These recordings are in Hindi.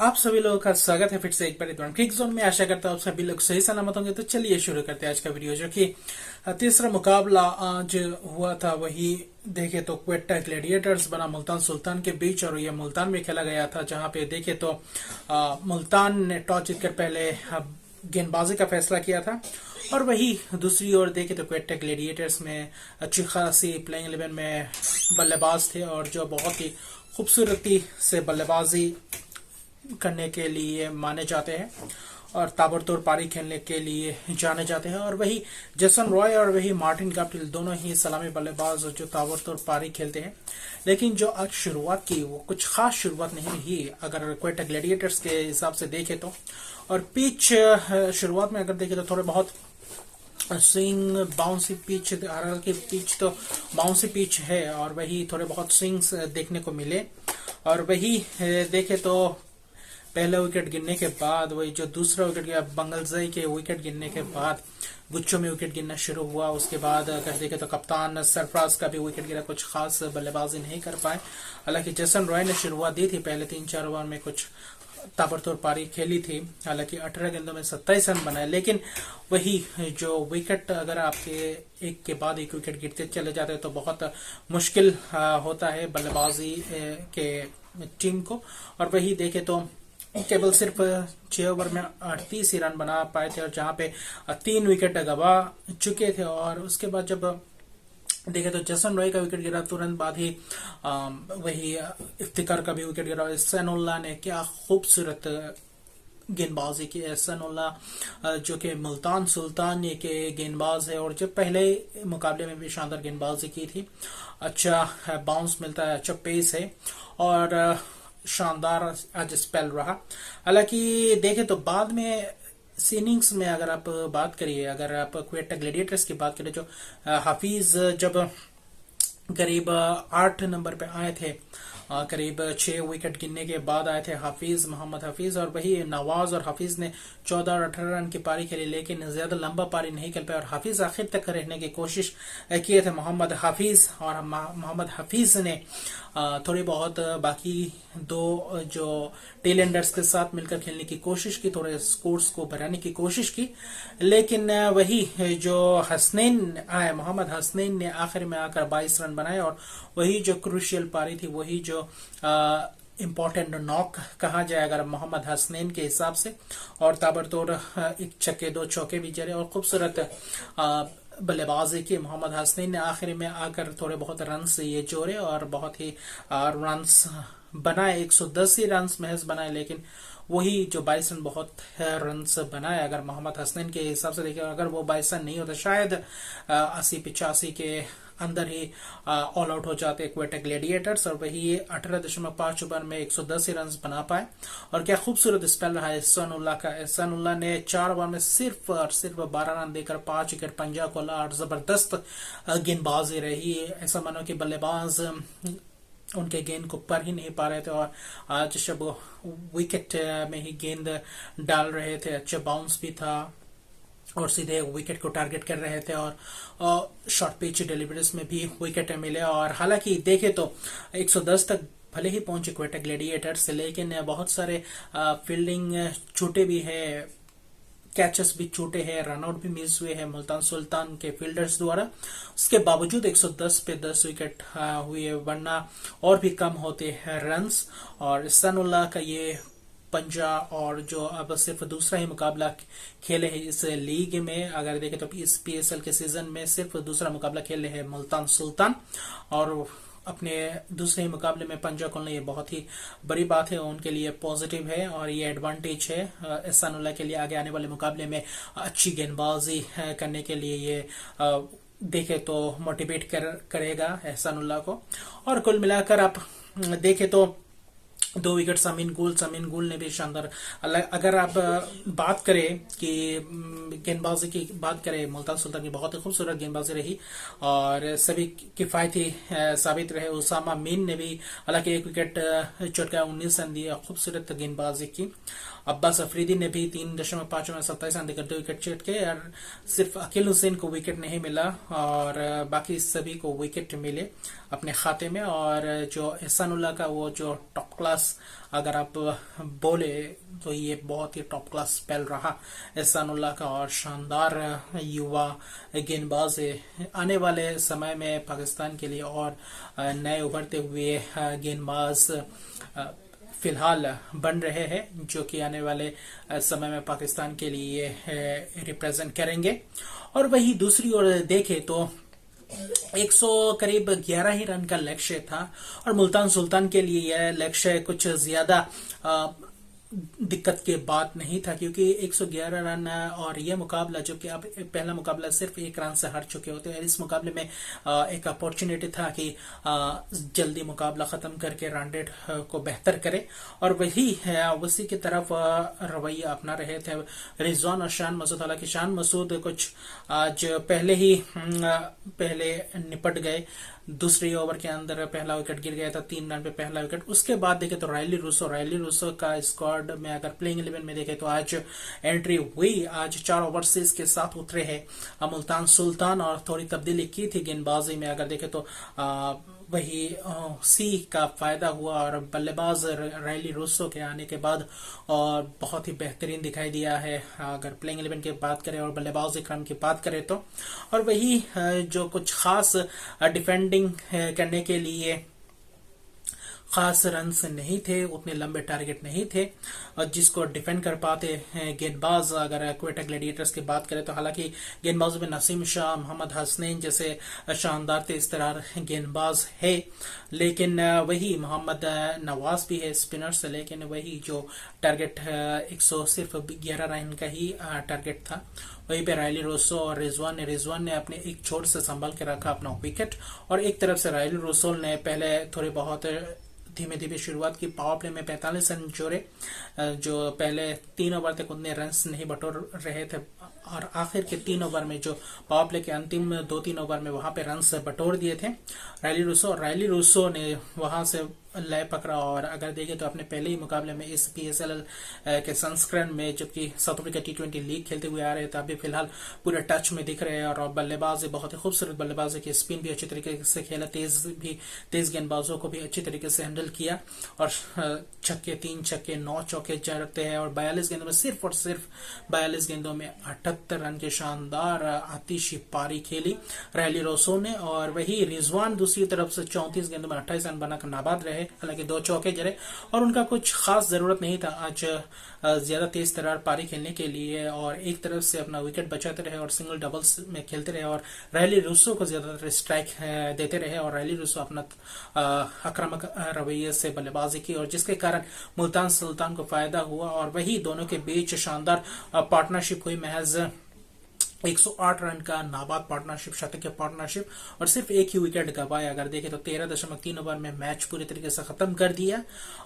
आप सभी लोगों का स्वागत है फिर से एक बार क्रिक जोन में। आशा करता हूँ आप सभी लोग सही सलामत होंगे। तो चलिए शुरू करते हैं आज का वीडियो, जो कि तीसरा मुकाबला आज हुआ था। वही देखे तो क्वेटा ग्लैडिएटर्स बना मुल्तान सुल्तान के बीच, और ये मुल्तान में खेला गया था, जहां पे देखे तो मुल्तान ने टॉस जीतकर पहले गेंदबाजी का फैसला किया था। और वही दूसरी ओर देखे तो क्वेटा ग्लैडिएटर्स में अच्छी खासी प्लेइंग 11 में बल्लेबाज थे, और जो बहुत ही खूबसूरती से बल्लेबाजी करने के लिए माने जाते हैं और ताबड़तोड़ पारी खेलने के लिए जाने जाते हैं। और वही जेसन रॉय और वही मार्टिन गप्टिल दोनों ही सलामी बल्लेबाज जो ताबड़तोड़ पारी खेलते हैं। लेकिन जो आज शुरुआत की वो कुछ खास शुरुआत नहीं रही अगर क्वेटा ग्लैडिएटर्स के हिसाब से देखे तो। और पिच शुरुआत में अगर देखे तो थोड़े बहुत स्विंग बाउंसी पिच, हालांकि पिच तो बाउंसी पिच है, और वही थोड़े बहुत स्विंग्स देखने को मिले। और वही देखे तो पहले विकेट गिरने के बाद वही जो दूसरा विकेट गया बंगलजई के विकेट गिरने के बाद गुच्छों में विकेट गिरना शुरू हुआ। उसके बाद अगर देखे तो कप्तान सरफराज का भी विकेट गिरा, कुछ खास बल्लेबाजी नहीं कर पाए। हालांकि जेसन रॉय ने शुरुआत दी थी, पहले 3-4 ओवर में कुछ ताबड़तोड़ पारी खेली थी। हालांकि 18 गेंदों में 27 रन बनाए, लेकिन वही जो विकेट अगर आपके एक के बाद एक विकेट गिरते चले जाते हैं तो बहुत मुश्किल होता है बल्लेबाजी के टीम को। और वही देखे तो केवल सिर्फ 6 ओवर में 38 ही रन बना पाए थे, और जहां पे 3 विकेट गवा चुके थे। और उसके बाद जब देखे तो जेसन रॉय का विकेट गिरा, तुरंत बाद ही वही इफ्तिकार का भी विकेट गिरा। एहसानुल्लाह ने क्या खूबसूरत गेंदबाजी की। एहसानुल्लाह जो कि मुल्तान सुल्तान के गेंदबाज है, और जब पहले मुकाबले में भी शानदार गेंदबाजी की थी। अच्छा बाउंस मिलता है, अच्छा पेस है, और शानदार आज स्पेल रहा। हालांकि देखें तो बाद में इनिंग्स में अगर आप बात करिए, अगर आप क्वेटा ग्लैडिएटर्स की बात करें, जो हाफिज जब करीब 8 नंबर पे आए थे, करीब 6 विकेट गिरने के बाद आए थे हाफिज, मोहम्मद हाफिज। और वही नवाज और हाफिज ने 14 और 18 रन की पारी खेली, लेकिन ज्यादा लंबा पारी नहीं खेल पाए, और हाफिज आखिर तक रहने की कोशिश किए थे मोहम्मद हाफिज। और मोहम्मद हाफिज ने थोड़ी बहुत बाकी दो जो टेलेंडर्स के साथ मिलकर खेलने की कोशिश की, थोड़े स्कोर्स को बढ़ाने की कोशिश की। लेकिन वही जो हसनैन आए, मोहम्मद हसनैन ने आखिर में आकर 22 रन बनाए, और वही जो क्रूशियल पारी थी, वही जो इम्पोर्टेंट नॉक कहा जाए अगर मोहम्मद हसनैन के हिसाब से। और ताबड़तोड़ एक छक्के 2 चौके भी जड़े, और खूबसूरत बल्लेबाजी की मोहम्मद हसनैन ने। आखिर में आकर थोड़े बहुत रन से ये जोड़े, और बहुत ही रन्स बनाए, 110 ही रन महज बनाए, लेकिन वही जो 22 रन बहुत रन बनाए। अगर मोहम्मद हसनैन के हिसाब से देखें, अगर वो 22 रन नहीं होता, शायद 80-85 के अंदर ही ऑल आउट हो जाते क्वेटा ग्लैडिएटर्स। और वही 18.5 ओवर में 110 ही रन बना पाए। और क्या खूबसूरत स्पेल रहा है एहसानुल्लाह का। एहसानुल्लाह ने 4 ओवर में सिर्फ और सिर्फ 12 रन देकर 5 विकेट पंजा को ला, और जबरदस्त गेंदबाजी रही। ऐसा मानो कि बल्लेबाज उनके गेंद को पर ही नहीं पा रहे थे, और आज जब विकेट में ही गेंद डाल रहे थे, अच्छा बाउंस भी था, और सीधे विकेट को टारगेट कर रहे थे, और शॉर्ट पिच डिलीवरीज में भी विकेट मिले। और हालांकि देखे तो 110 तक भले ही पहुंचे क्वेटा ग्लैडिएटर्स, लेकिन बहुत सारे फील्डिंग छूटे भी है, कैचेस भी छूटे हैं, रनआउट भी मिस हुए हैं मुल्तान सुल्तान के फील्डर्स द्वारा। उसके बावजूद 110 पे 10 विकेट हुए, वरना और भी कम होते हैं रन्स। और एहसानुल्लाह का ये पंजा, और जो अब सिर्फ दूसरा ही मुकाबला खेले हैं इस लीग में, अगर देखें तो इस PSL के सीजन में सिर्फ दूसरा मुकाबला खेले हैं मुल्तान सुल्तान, और अपने दूसरे ही मुकाबले में पंजा खोलना ये बहुत ही बड़ी बात है, उनके लिए पॉजिटिव है, और ये एडवांटेज है एहसानुल्लाह के लिए आगे आने वाले मुकाबले में अच्छी गेंदबाजी करने के लिए। ये देखे तो मोटिवेट करेगा एहसानुल्लाह को। और कुल मिलाकर आप देखे तो 2 विकेट समीन गुल ने भी शानदार। अगर आप बात करें कि गेंदबाजी की बात करें, मुल्तान सुल्तान की बहुत ही खूबसूरत गेंदबाजी रही, और सभी किफायती साबित रहे। उसामा मीन ने भी हालांकि 1 विकेट चटका 19 रन दिए, खूबसूरत गेंदबाजी की। अब्बास अफरीदी ने भी 3.5 में 27 रन देकर 2 विकेट चटके, और सिर्फ अकील हुसैन को विकेट नहीं मिला, और बाकी सभी को विकेट मिले अपने खाते में। और जो एहसानुल्लाह का वो जो टॉप क्लास क्लास अगर आप बोले तो ये बहुत ही टॉप क्लास स्पेल रहा एहसानुल्लाह का, और शानदार युवा गेंदबाज है। आने वाले समय में पाकिस्तान के लिए और नए उभरते हुए गेंदबाज फिलहाल बन रहे हैं, जो कि आने वाले समय में पाकिस्तान के लिए रिप्रेजेंट करेंगे। और वही दूसरी ओर देखें तो 100 करीब 11 ही रन का लक्ष्य था, और मुल्तान सुल्तान के लिए यह लक्ष्य कुछ ज्यादा दिक्कत की बात नहीं था, क्योंकि 111 रन और यह मुकाबला, जो कि आप पहला मुकाबला सिर्फ 1 रन से हार चुके होते हैं, इस मुकाबले में एक अपॉर्चुनिटी था कि जल्दी मुकाबला खत्म करके रन रेट को बेहतर करे, और वही उसी की तरफ रवैया अपना रहे थे रिजवान और शान मसूद। हालांकि शान मसूद कुछ आज पहले निपट गए, दूसरे ओवर के अंदर पहला विकेट गिर गया था, 3 रन पे पहला विकेट। उसके बाद देखे तो रायली रूसो का स्क्वाड में अगर प्लेइंग 11 में देखे तो आज एंट्री हुई, आज 4 ओवरसीज के साथ उतरे हैं मुल्तान सुल्तान, और थोड़ी तब्दीली की थी गेंदबाजी में अगर देखे तो वही सी का फायदा हुआ, और बल्लेबाज रायली रूसो के आने के बाद और बहुत ही बेहतरीन दिखाई दिया है अगर प्लेइंग 11 की बात करें और बल्लेबाजी क्रम की बात करें तो। और वही जो कुछ खास डिफेंडिंग करने के लिए खास रन नहीं थे, उतने लंबे टारगेट नहीं थे, और जिसको डिफेंड कर पाते हैं गेंदबाज अगर क्वेटा ग्लैडिएटर्स की बात करें तो। हालांकि गेंदबाजों में नसीम शाह, मोहम्मद हसनैन जैसे शानदार तेज तरार गेंदबाज है, लेकिन वही मोहम्मद नवाज भी है स्पिनर से, लेकिन वही जो टारगेट 100 सिर्फ 11 रन का ही टारगेट था। वहीं पे रायली रूसो और रिजवान ने अपने एक छोर से संभाल के रखा अपना विकेट, और एक तरफ से रायली रूसो ने पहले थोड़े बहुत धीमे धीमे शुरुआत की, पावर प्ले में 45 रन जोड़े, जो पहले 3 ओवर तक उतने रन नहीं बटोर रहे थे, और आखिर के 3 ओवर में जो पावर प्ले के अंतिम 2-3 ओवर में वहां पे रन बटोर दिए थे रायली रूसो ने वहां से लय पकड़ा। और अगर देखें तो अपने पहले ही मुकाबले में इस PSL के संस्करण में, जबकि साउथ अफ्रीका T20 लीग खेलते हुए आ रहे थे, अभी फिलहाल पूरे टच में दिख रहे हैं, और बल्लेबाजी बहुत ही खूबसूरत बल्लेबाजी की, स्पिन भी अच्छी तरीके से खेला, तेज गेंदबाजों को भी अच्छी तरीके से हैंडल किया, और 3 छक्के 9 चौके जड़ते हैं, और 42 गेंदों में सिर्फ 42 में 78 रन की शानदार आतिशी पारी खेली रायली रूसो ने। और वही रिजवान दूसरी तरफ से 34 गेंदों में 28 रन बनाकर नाबाद रहे, हालांकि 2 चौके जड़े, और उनका कुछ खास जरूरत नहीं था आज ज्यादा तेज तरार पारी खेलने के लिए, और एक तरफ से अपना विकेट बचाते रहे और सिंगल डबल्स में खेलते रहे, और रायली रूसो को ज्यादातर स्ट्राइक देते रहे, और रायली रूसो अपना आक्रामक रवैये से बल्लेबाजी की, और जिसके कारण मुल्तान सुल्तान को फायदा हुआ। और वही दोनों के बीच शानदार पार्टनरशिप हुई, महज 108 रन का नाबाद पार्टनरशिप, शतकीय पार्टनरशिप, और सिर्फ एक ही विकेट गवाया। अगर देखें तो 13.3 ओवर में मैच पूरी तरीके से खत्म कर दिया,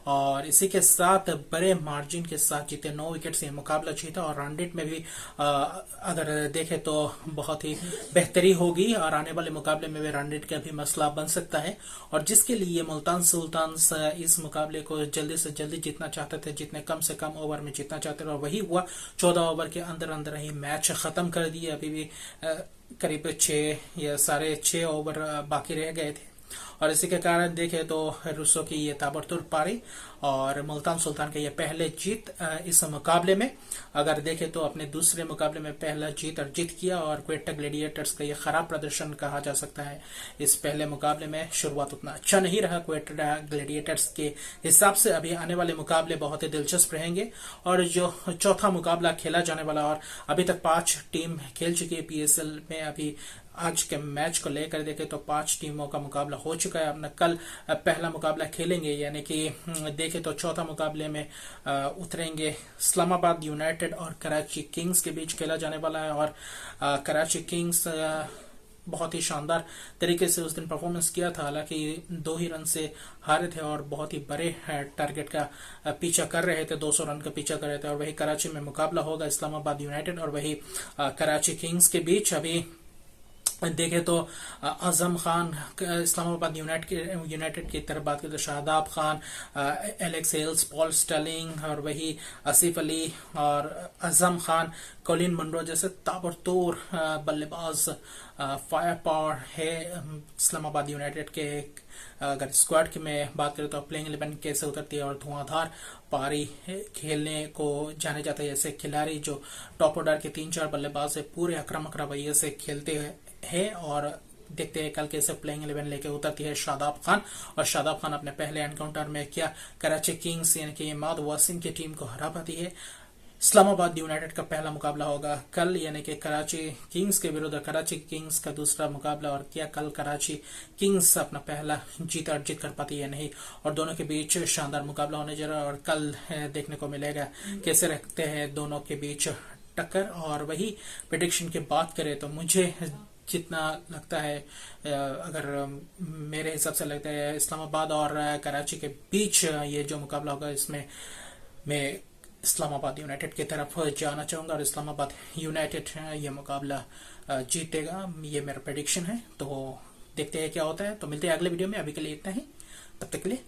और इसी के साथ बड़े मार्जिन के साथ जीते, 9 विकेट से मुकाबला जीता, और रन रेट में भी अगर देखें तो बहुत ही बेहतरी होगी, और आने वाले मुकाबले में भी रन रेट का भी मसला बन सकता है, और जिसके लिए मुल्तान सुल्तान इस मुकाबले को जल्दी से जल्दी जीतना चाहते थे, जितने कम से कम ओवर में जीतना चाहते थे, और वही हुआ। 14 ओवर के अंदर अंदर ही मैच खत्म कर दिया। अभी भी करीब 6 या 6.5 ओवर बाकी रह गए थे, और इसी के कारण देखें तो रूसो की ये ताबड़तोड़ पारी और मुल्तान सुल्तान के ये पहले जीत इस मुकाबले में। अगर देखें तो अपने दूसरे मुकाबले में पहला जीत किया, और क्वेटा ग्लैडिएटर्स का ये खराब प्रदर्शन कहा जा सकता है। इस पहले मुकाबले में शुरुआत उतना अच्छा नहीं रहा क्वेटा ग्लैडिएटर्स के हिसाब से। अभी आने वाले मुकाबले बहुत ही दिलचस्प रहेंगे, और जो चौथा मुकाबला खेला जाने वाला, और अभी तक 5 टीम खेल चुकी है PSL में। अभी आज के मैच को लेकर देखें तो 5 टीमों का मुकाबला हो चुका है। अपना कल पहला मुकाबला खेलेंगे, यानी कि देखें तो चौथा मुकाबले में उतरेंगे इस्लामाबाद यूनाइटेड और कराची किंग्स के बीच खेला जाने वाला है, और कराची किंग्स बहुत ही शानदार तरीके से उस दिन परफॉर्मेंस किया था, हालांकि 2 ही रन से हारे थे, और बहुत ही बड़े टारगेट का पीछा कर रहे थे, 200 रन का पीछा कर रहे थे। और वही कराची में मुकाबला होगा इस्लामाबाद यूनाइटेड और वही कराची किंग्स के बीच। अभी देखें तो आजम खान इस्लामाबाद यूनाइटेड की तरफ बात करें तो Shadab Khan, Alex Hales, Paul Stirling और वही आसिफ अली और आजम खान, कॉलिन मनरो जैसे ताबड़तोड़ बल्लेबाज फायर पावर है इस्लामाबाद यूनाइटेड के। अगर स्क्वाड की मैं बात करें तो प्लेइंग 11 कैसे उतरती है और धुआंधार पारी खेलने को जाने जाते हैं ऐसे खिलाड़ी जो टॉप ऑर्डर के 3-4 बल्लेबाज है पूरे आक्रामक रवैये से खेलते हैं। और देखते हैं कल कैसे प्लेइंग 11 लेके उतरती है शादाब खान। और शादाब खान अपने पहले एनकाउंटर में क्या कराची किंग्स यानी कि इमाद वासिम की टीम को हरा पाती है। इस्लामाबाद यूनाइटेड का पहला मुकाबला होगा कल यानी कि कराची किंग्स के विरुद्ध कराची किंग्स का दूसरा मुकाबला। और क्या कल कराची किंग्स अपना पहला जीत अर्जित कर पाती है नहीं, और दोनों के बीच शानदार मुकाबला होने जा रहा है। और कल देखने को मिलेगा कैसे रखते हैं दोनों के बीच टक्कर। और वही प्रेडिक्शन की बात करें तो मुझे जितना लगता है, अगर मेरे हिसाब से लगता है इस्लामाबाद और कराची के बीच ये जो मुकाबला होगा इसमें मैं इस्लामाबाद यूनाइटेड की तरफ जाना चाहूंगा और इस्लामाबाद यूनाइटेड ये मुकाबला जीतेगा, ये मेरा प्रेडिक्शन है। तो देखते हैं क्या होता है। तो मिलते हैं अगले वीडियो में, अभी के लिए इतना ही, तब तक के लिए